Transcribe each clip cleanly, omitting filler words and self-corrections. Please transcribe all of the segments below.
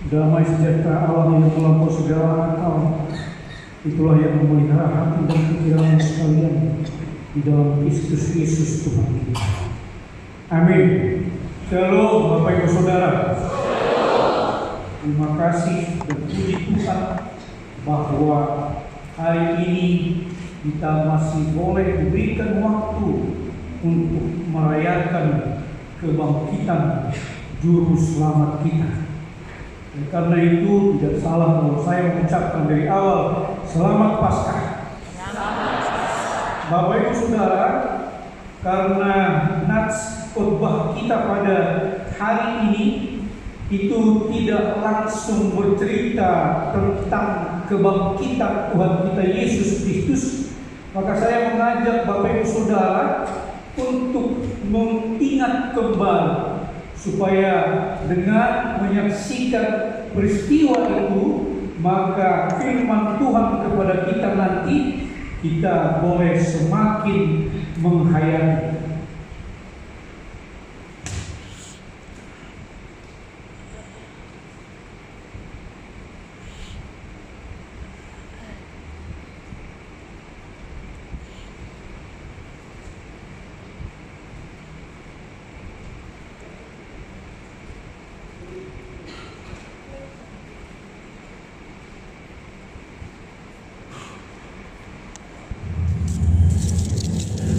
Damai sejahtera Allah yang melampaui segala akal, itulah yang memelihara hati dan pikiran sekalian di dalam Kristus Yesus Tuhan kita. Amin. Shalom Bapak Ibu Saudara. Terima kasih dan puji Tuhan bahwa hari ini kita masih boleh diberikan waktu untuk merayakan kebangkitan Juru Selamat kita. Dan karena itu tidak salah kalau saya mengucapkan dari awal Selamat Paskah. Bapak Ibu Saudara, karena nats khotbah kita pada hari ini itu tidak langsung bercerita tentang kebangkitan Tuhan kita Yesus Kristus, maka saya mengajak Bapak Ibu Saudara untuk mengingat kembali supaya dengan menyaksikan peristiwa itu, maka firman Tuhan kepada kita nanti kita boleh semakin menghayati.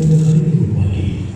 Pada hari Minggu pagi,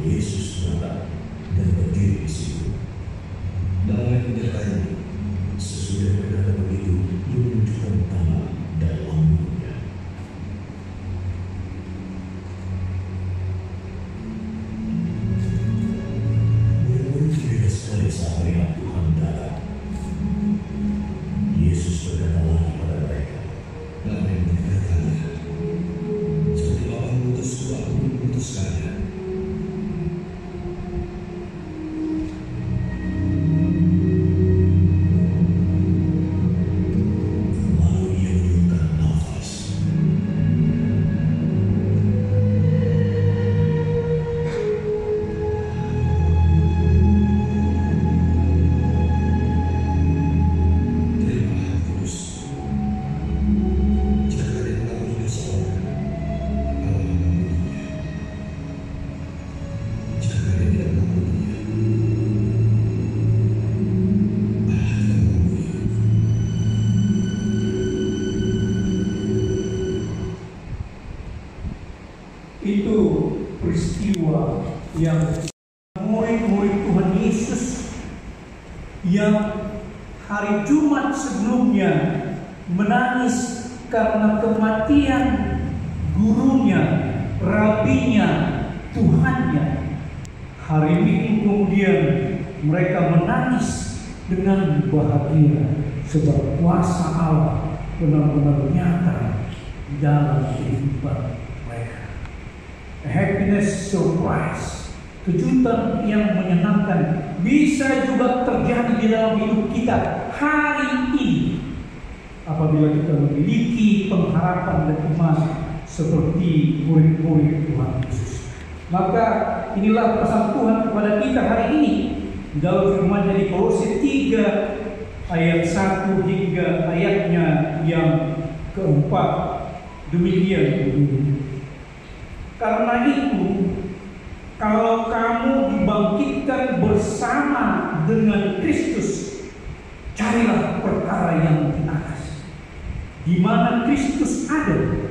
Yesus datang dan berdiri di situ. Dalam menyertai, sesudah berkata begitu, dia menunjukkan tangan dan lambungnya. Murid-murid berbeda sekali saat melihat Tuhan datang. Yesus berkata lagi pada mereka, "Dalam yang berkata-kata, seperti Bapa mengutusku, aku mengutus kalian." Itu peristiwa yang murid-murid Tuhan Yesus yang hari Jumat sebelumnya menangis karena kematian gurunya, rabinya, Tuhannya. Hari Minggu kemudian mereka menangis dengan bahagia sebab kuasa Allah benar-benar nyata di dalam kehidupan mereka. A happiness surprise, kejutan yang menyenangkan bisa juga terjadi di dalam hidup kita hari ini apabila kita memiliki pengharapan dan iman seperti murid-murid Tuhan Yesus. Maka inilah pesan Tuhan kepada kita hari ini dalam firman-Nya di Kolose 3 ayat 1 hingga ayatnya yang keempat. Demikian bunyinya. Karena itu, kalau kamu dibangkitkan bersama dengan Kristus, carilah perkara yang di atas, di mana Kristus ada,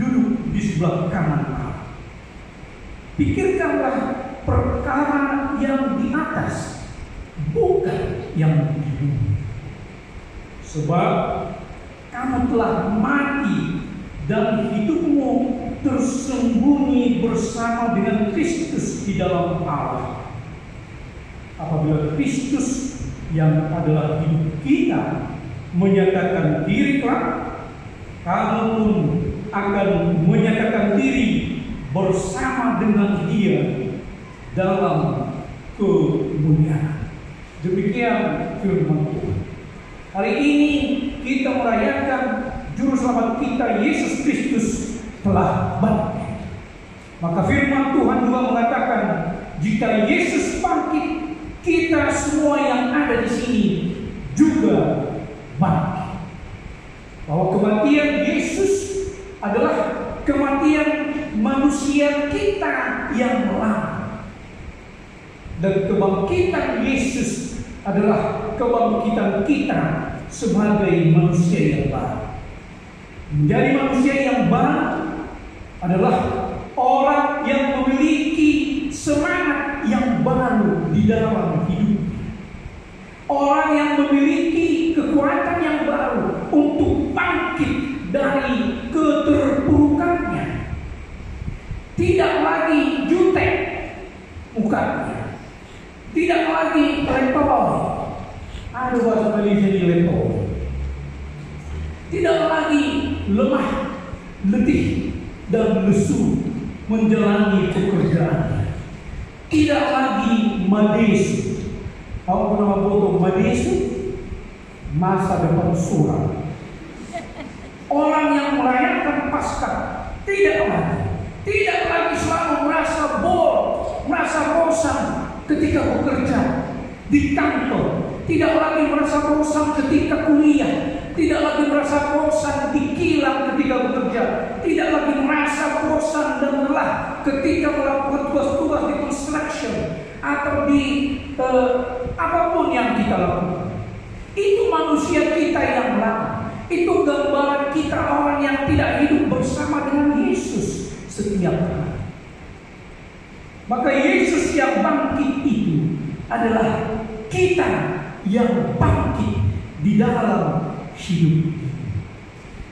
duduk di sebelah kanan Allah. Pikirkanlah perkara yang di atas, bukan yang di bumi. Sebab kamu telah mati dan hidupmu tersembunyi bersama dengan Kristus di dalam Allah. Apabila Kristus yang adalah hidup kita menyatakan diri kelak, kamu pun akan menyatakan diri bersama dengan Dia dalam kemuliaan. Demikian firman Tuhan. Hari ini kita merayakan Juru Selamat kita Yesus Kristus telah bangkit. Maka firman Tuhan juga mengatakan, jika Yesus bangkit, kita semua yang ada di sini juga bangkit. Bahwa kematian Yesus adalah kematian manusia kita yang lama, dan kebangkitan Yesus adalah kebangkitan kita sebagai manusia yang baru. Menjadi manusia yang baru adalah orang yang memiliki semangat yang baru di dalam hidupnya. Orang yang memiliki kekuatan yang baru untuk bangkit dari keterpurukannya. Tidak lagi jutek mukanya, tidak lagi letoy. Ada bahasa Malaysia di letoy. Tidak lagi lemah, letih, dan lesu menjalani pekerjaannya. Tidak lagi madesu. Apa nama foto madesu? Masa depan suram. Orang yang merayakan Paskah tidak lagi selalu merasa merasa bosan ketika bekerja di kantor. Tidak lagi merasa bosan ketika kuliah. Tidak lagi merasa bosan di kilang ketika bekerja. Tidak lagi merasa bosan dan lelah ketika melakukan tugas-tugas di construction atau di apapun yang kita lakukan. Itu manusia kita yang lama. Itu gambaran kita orang yang tidak hidup bersama dengan Yesus setiap hari. Maka Yesus yang bangkit itu adalah kita yang bangkit di dalam hidup.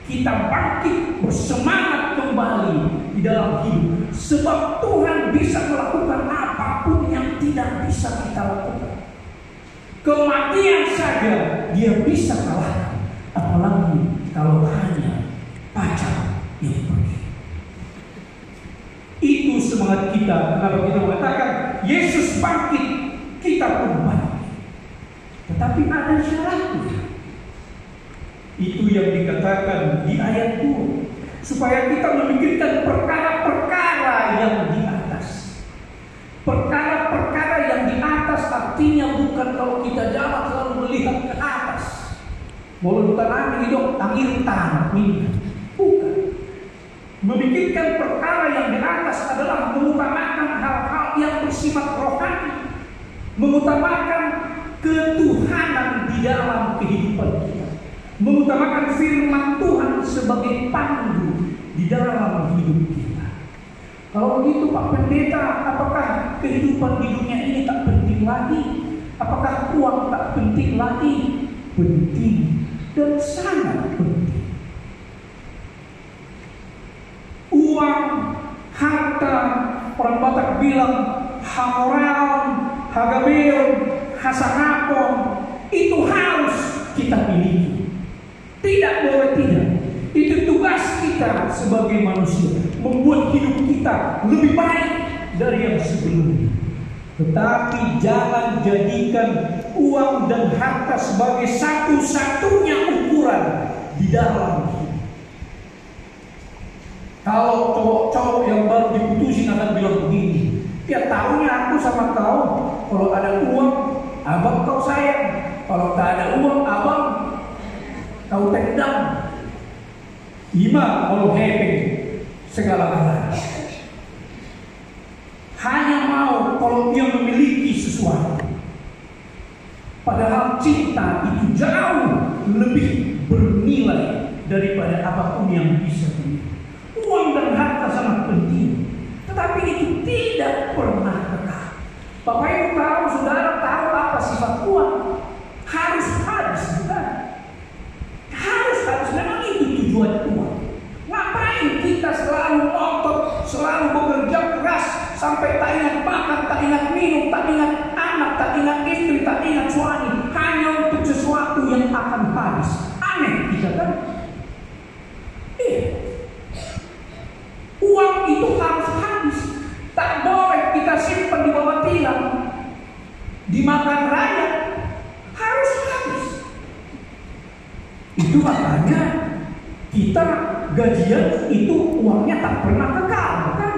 Kita bangkit bersemangat kembali di dalam hidup. Sebab Tuhan bisa melakukan apapun yang tidak bisa kita lakukan. Kematian saja Dia bisa kalahkan. Apalagi kalau hanya pacar yang pergi. Itu semangat kita. Kenapa kita mengatakan Yesus bangkit, kita pun bangkit. Tetapi ada syaratnya. Itu yang dikatakan di ayat 2. Supaya kita memikirkan perkara-perkara yang di atas. Perkara-perkara yang di atas artinya bukan kalau kita jalan selalu melihat ke atas. Walaupun angin itu angin tanah ini. Bukan. Memikirkan perkara yang di atas adalah mengutamakan hal-hal yang bersifat rohani, mengutamakan ketuhanan di dalam kehidupan kita, mengutamakan firman Tuhan sebagai pandu di dalam hidup kita. Kalau begitu Pak Pendeta, apakah kehidupan di dunia ini tak penting lagi? Apakah uang tak penting lagi? Penting dan sangat penting. Uang, harta, orang Batak bilang hamoreon, hagabeon, hasanapon, itu harus kita miliki. Tidak boleh tidak. Itu tugas kita sebagai manusia, membuat hidup kita lebih baik dari yang sebelumnya. Tetapi jangan jadikan uang dan harta sebagai satu-satunya ukuran di dalam hidup. Kalau cowok-cowok yang baru diputusin akan bilang begini, ya tahunya aku sama kau, kalau ada uang abang kau sayang, kalau tak ada uang abang kau tendang. Ima mau hepeng segala-galanya. Hanya mau kalau dia memiliki sesuatu. Padahal cinta itu jauh lebih bernilai daripada apapun yang bisa dimiliki. Uang dan harta sangat penting, tetapi itu tidak pernah kekal. Bapak Ibu tahu, saudara tahu apa sifat uang? Harus habis, bukan? Harus memang itu tujuan uang. Ngapain kita selalu ngotot, selalu bekerja keras sampai tak ingat makan, tak ingat minum, tak ingat anak, tak ingat istri, tak ingat suami, hanya untuk sesuatu yang akan habis. Aneh kita kan? Uang itu harus habis. Tak boleh kita simpan di bawah tiang, dimakan rakyat. Harus habis. Itu makanya kita gajian itu uangnya tak pernah kekal, kan?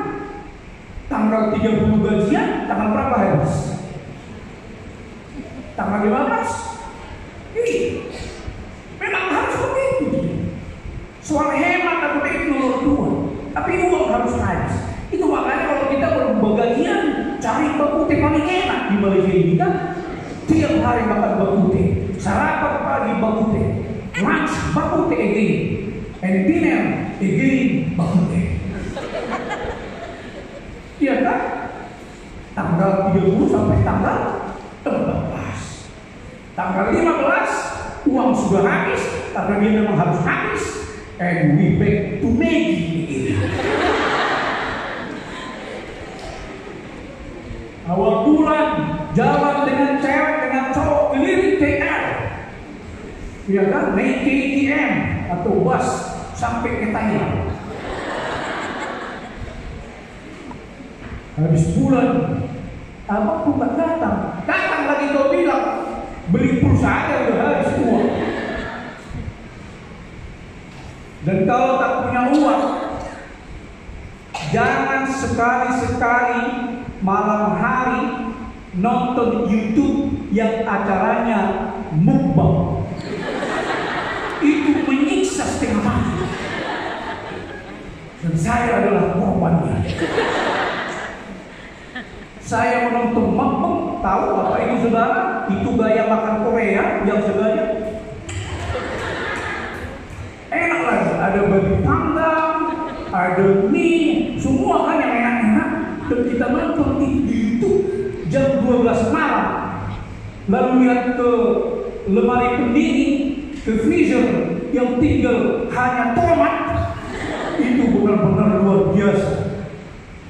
Tanggal 30 gajian, tanggal berapa habis? Tanggal 15? Memang harus begitu. Soal hemat atau itu nomor 2. Tapi uang harus habis. Itu makanya kalau kita bergajian, cari bakute paling enak di Malaysia ini kan. Tiap hari makan bakute, sarapan pagi bakute, lunch bakute again, and dinner again bakute. Iya kan? Tanggal 30 sampai tanggal 14. Tanggal 15 uang sudah habis, karena dia memang harus habis. And we back to Maggie. Awal bulan jalan dengan cewek dengan cowok keliling KL, ya kan, naik KTM atau bus sampai ke Thailand. Habis bulan, abang pun tak datang lagi kau bilang beli pulsa aja udah habis uang. Dan kalau tak punya uang, jangan sekali-sekali malam hari nonton YouTube yang acaranya mukbang. Itu menyiksa setengah mati. Dan saya adalah korbannya. Saya menonton mukbang, tahu Bapak Ibu Saudara, itu gaya makan Korea yang sebenarnya enak lagi, ada babi panggang, ada mie, semua kan yang enak-enak. dan kita nonton itu di YouTube jam 12 malam, lalu lihat ke lemari pendingin, ke freezer yang tinggal hanya tomat, itu benar-benar luar biasa.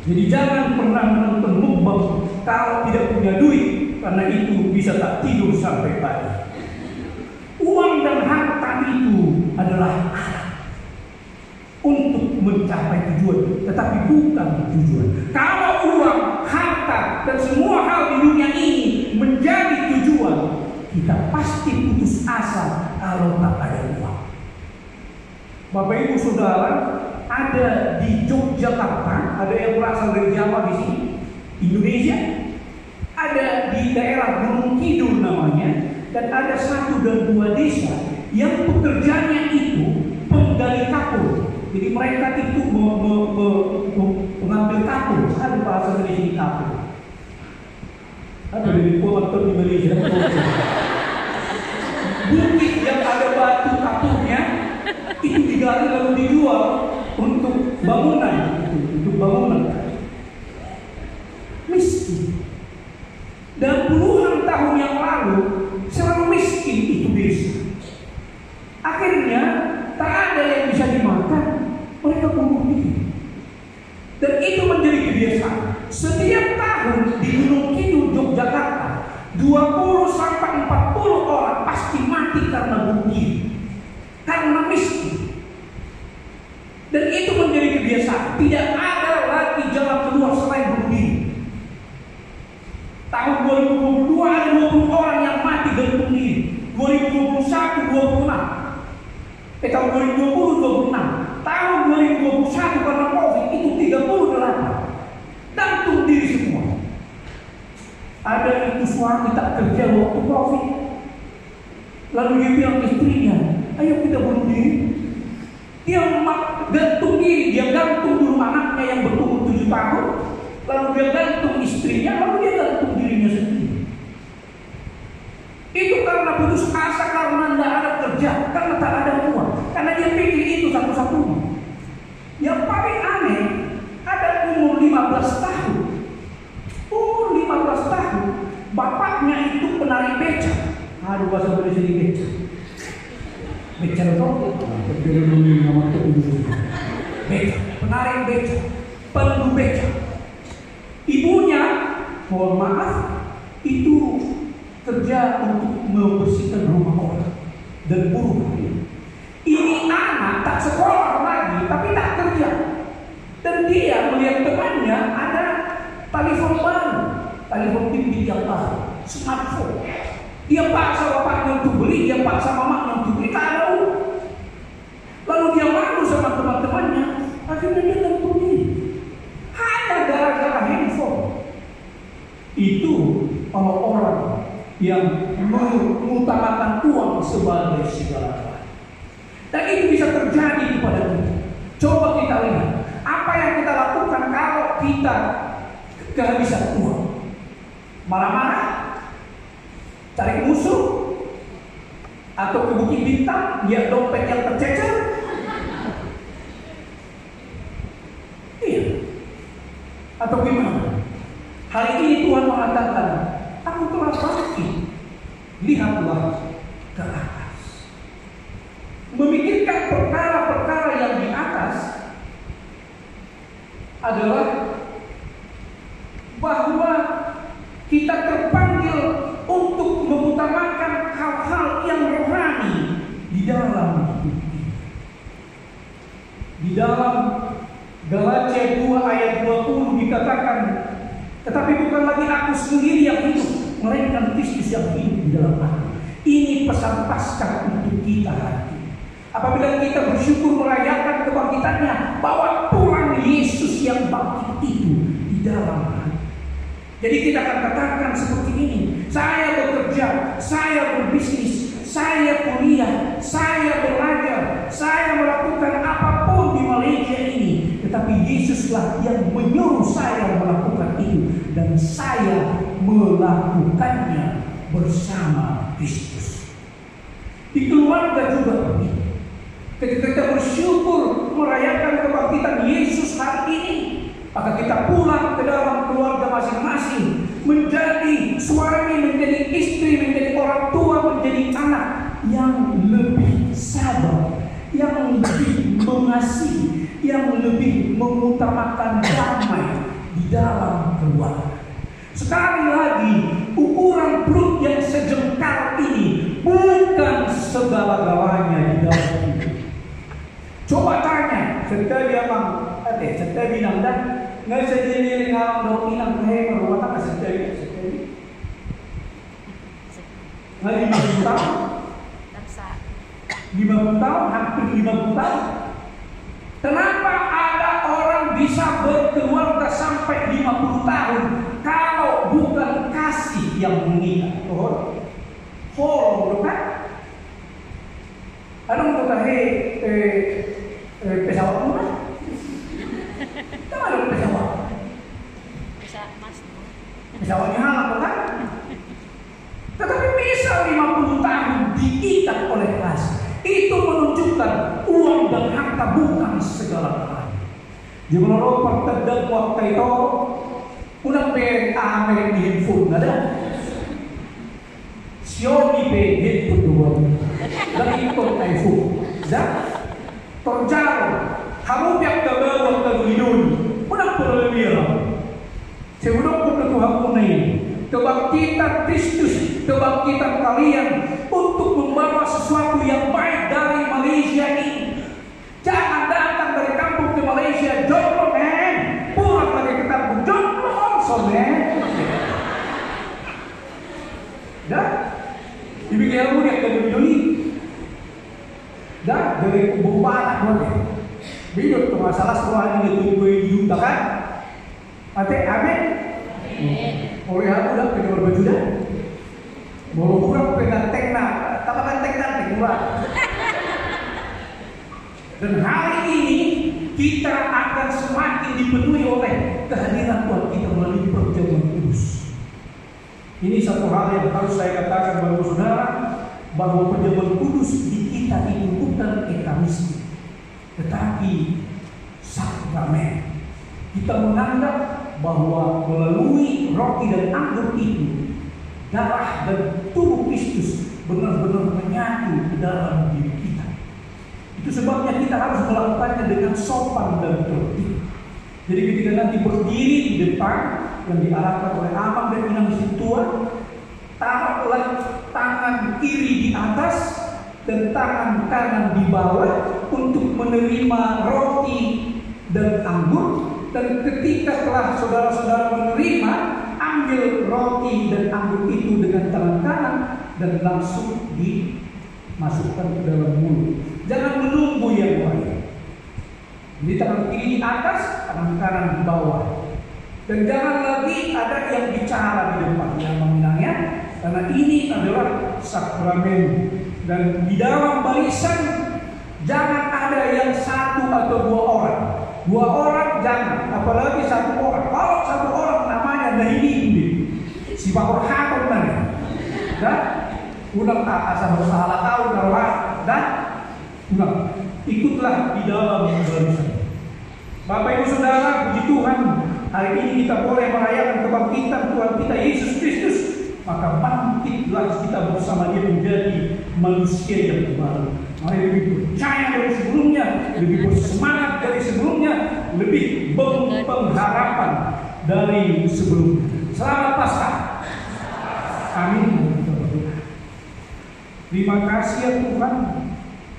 Jadi jangan pernah menonton mukbang kalau tidak punya duit, karena itu bisa tak tidur sampai pagi. Uang dan harta itu adalah alat untuk mencapai tujuan, tetapi bukan tujuan. Kalau uang, harta, dan semua hal di dunia ini menjadi tujuan, kita pasti putus asa kalau tak ada uang. Bapak Ibu Saudara, ada di Yogyakarta, ada yang berasal dari Jawa di sini, Indonesia, ada di daerah Gunung Kidul namanya, dan ada 1 dan 2 desa yang pekerjaannya itu penggali kapur. Jadi mereka itu mengambil kapur. Ada bahasa dari sini kapur. Ada dari penonton di Malaysia. Bukit yang ada batu kapurnya itu digali lalu dijual untuk bangunan, untuk bangunan. Miskin. Dan puluhan tahun yang lalu selalu miskin itu desa. Akhirnya tak ada yang bisa dimakan, mereka bunuh diri. Dan itu menjadi kebiasaan. Setiap tahun di Gunung Kidul Yogyakarta 20 sampai 40 orang pasti mati karena bunuh diri, karena miskin. Dan itu menjadi kebiasaan. Tidak ada lagi jalan keluar selain bunuh diri. Tahun 2022 ada 20 orang yang mati gantung diri. 2021 26. Tahun 2020 26. Tahun 2021 karena Covid itu 38. Gantung diri semua. Ada itu suami tak kerja waktu Covid. Lalu dia bilang istrinya, ayo kita bunuh diri. Dia gantung diri, dia gantung dulu anaknya yang berumur 7 tahun. Lalu dia gantung istrinya, lalu dia gantung dirinya sendiri. Itu karena putus asa, karena tidak ada kerja, karena tak ada uang, karena dia pikir itu satu-satunya. Yang paling aneh, ada umur 15 tahun. Umur 15 tahun, bapaknya itu penari beca. Aduh, bahasa Indonesia di beca. Beca itu? Beca, penari beca, pelendu beca. Ibunya, mohon maaf, itu kerja untuk membersihkan rumah orang dan buruh. Ini anak tak sekolah lagi, tapi tak kerja. Dan dia melihat temannya ada telepon baru, telepon bimbit yang baru, smartphone. Dia paksa bapaknya untuk beli, dia paksa mamanya untuk beli, tak ada uang. Lalu dia malu sama teman-temannya, akhirnya dia gantung diri. Hanya gara-gara handphone. Itu orang-orang yang mengutamakan uang sebagai segala-galanya. Dan itu bisa terjadi kepada kita. Coba kita lihat apa yang kita lakukan kalau kita kehabisan uang. Marah-marah, cari musuh, atau ke Bukit Bintang lihat dompet yang tercecer. Iya. Atau gimana? Hari ini Tuhan mengatakan, aku telah bangkit, lihatlah ke atas. Memikirkan perkara-perkara yang di atas adalah bahwa kita terpanggil untuk mengutamakan hal-hal yang rohani di dalam hidup kita. Di dalam Galatia 2 ayat 20 dikatakan, tetapi bukan lagi aku sendiri yang hidup, melainkan Kristus yang hidup di dalam aku. Ini pesan Paskah untuk kita hari ini. Apabila kita bersyukur merayakan kebangkitannya, bawa pulang Yesus yang bangkit itu di dalam hati. Jadi kita akan katakan seperti ini, saya bekerja, saya berbisnis, saya kuliah, saya belajar, saya melakukan apapun di Malaysia ini, tetapi Yesuslah yang menyuruh saya melakukan itu, dan saya melakukannya bersama Kristus. Di keluarga juga begitu. Ketika kita bersyukur merayakan kebangkitan Yesus hari ini, Maka kita pulang ke dalam keluarga masing-masing, menjadi suami, menjadi istri, menjadi orang tua, menjadi anak yang lebih sabar, yang lebih mengasihi, yang lebih mengutamakan damai di dalam keluarga. Sekali lagi, ukuran perut yang sejengkal ini bukan segala-galanya di dalam hidup. Coba tanya, setiap bilang dan nggak sejadi ngalang dong inang hei merumah tak setiap. Nggak 50 tahun, 50 tahun, hampir 50 tahun. Kenapa ada orang bisa berkeluarga sampai 50 tahun kalau bukan kasih yang mengikat? Bukan? Anong kutahe pesawat murah? Tahu ada pesawat? Pesawatnya halal bukan? Tetapi bisa 50 tahun diikat oleh kasih. Itu menunjukkan uang dan harta bukan segala-galanya. Di menurut pertedang waktu itu, unang PNA di handphone ada. Xiaomi handphone doang. Dan itu iPhone. Dan terjauh, kamu biar kebawa ke hidung. Unang perlembiran. Sebelum ketuhanan ini, kebangkitan Kristus, kebangkitan kalian untuk membawa sesuatu yang baik dari Malaysia ini. Jangan datang dari kampung ke Malaysia, jomblo men, pulang lagi ke kampung, jomblo also men. Dah, dibikin ilmu dia ke Indonesia. Dah, dari kubu anak boleh. Bidot ke masalah sekolah ini gue diuntakan. Amin. Oleh aku dah kedua baju dah. Mau kurang pegang teknak, tapakan teknak kurang. Dan hari ini kita akan semakin dipenuhi oleh kehadiran Tuhan kita melalui perjamuan kudus. Ini satu hal yang harus saya katakan kepada saudara, bahwa perjamuan kudus di kita itu bukan ekaristi, tetapi sakramen. Kita menganggap bahwa melalui roti dan anggur itu darah dan tubuh Kristus benar-benar menyatu ke dalam diri kita. Itu sebabnya kita harus melakukannya dengan sopan dan tertib. Jadi ketika nanti berdiri di depan yang diarahkan oleh abang dan inang si tua, taruhlah tangan kiri di atas dan tangan kanan di bawah untuk menerima roti dan anggur. Dan ketika telah saudara-saudara menerima, ambil roti dan anggur itu dengan tangan kanan dan langsung dimasukkan ke dalam mulut. Jangan menunggu yang lain. Jadi tangan kiri di atas, tangan kanan di bawah. Dan jangan lagi ada yang bicara di depan yang menginangnya, karena ini adalah sakramen. Dan di dalam barisan jangan ada yang satu atau dua orang. Dua orang jangan, apalagi satu orang. Kalau satu orang namanya Nahidi, si bakor hakon nanti. Dan ulang asal salah tahu kalau dan ulang ikutlah di dalam barisan. Bapak Ibu Saudara, puji Tuhan, hari ini kita boleh merayakan kebangkitan Tuhan kita Yesus Kristus. Maka bangkitlah kita bersama Dia menjadi manusia yang baru. Mari lebih percaya dari sebelumnya, lebih bersemangat dari sebelumnya, lebih berpengharapan dari sebelumnya. Selamat Paskah. Amin. Terima kasih ya Tuhan,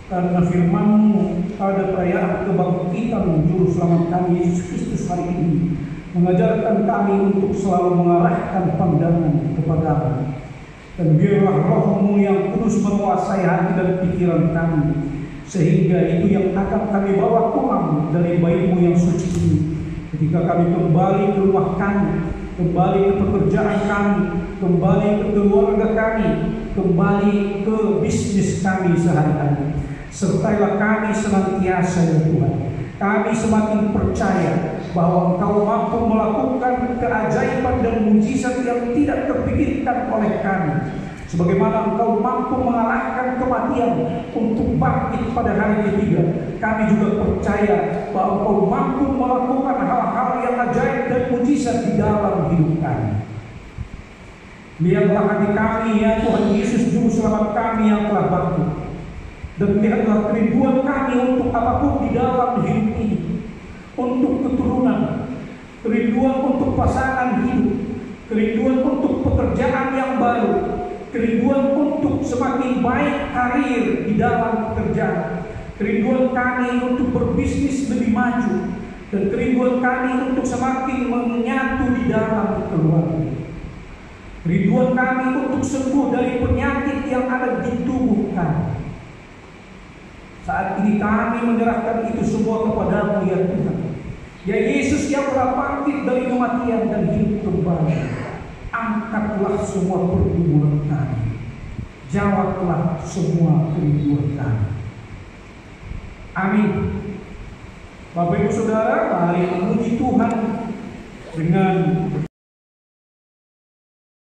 karena firman-Mu pada perayaan kebangkitan Juru Selamat kami Yesus Kristus hari ini mengajarkan kami untuk selalu mengarahkan pandangan kepada-Mu. Dan biarlah Roh-Mu yang kudus menguasai hati dan pikiran kami, sehingga itu yang akan kami bawa pulang dari bait-Mu yang suci ini. Ketika kami kembali ke rumah kami, kembali ke pekerjaan kami, kembali ke keluarga kami, kembali ke bisnis kami sehari-hari. Sertailah kami senantiasa ya Tuhan. Kami semakin percaya bahwa Engkau mampu melakukan keajaiban dan mujizat yang tidak terpikirkan oleh kami. Sebagaimana Engkau mampu mengalahkan kematian untuk bangkit pada hari ketiga, kami juga percaya bahwa Kau mampu melakukan hal-hal yang ajaib dan mujizat di dalam hidup kami. Lihatlah hati kami ya Tuhan Yesus, Juru Selamat kami yang telah bangkit. Dan lihatlah kerinduan kami untuk apapun di dalam hidup ini. Untuk keturunan, kerinduan untuk pasangan hidup, kerinduan untuk pekerjaan yang baru, kerinduan untuk semakin baik karir di dalam pekerjaan, kerinduan kami untuk berbisnis lebih maju, dan kerinduan kami untuk semakin menyatu di dalam keluarga. Kerinduan kami untuk sembuh dari penyakit yang ada di tubuh kami. Saat ini kami menyerahkan itu semua kepada-Mu ya Tuhan. Ya Yesus yang telah bangkit dari kematian dan hidup kembali. Angkatlah semua pergumulan kami. Jawablah semua kerinduan kami. Amin. Bapak Ibu Saudara, mari memuji Tuhan dengan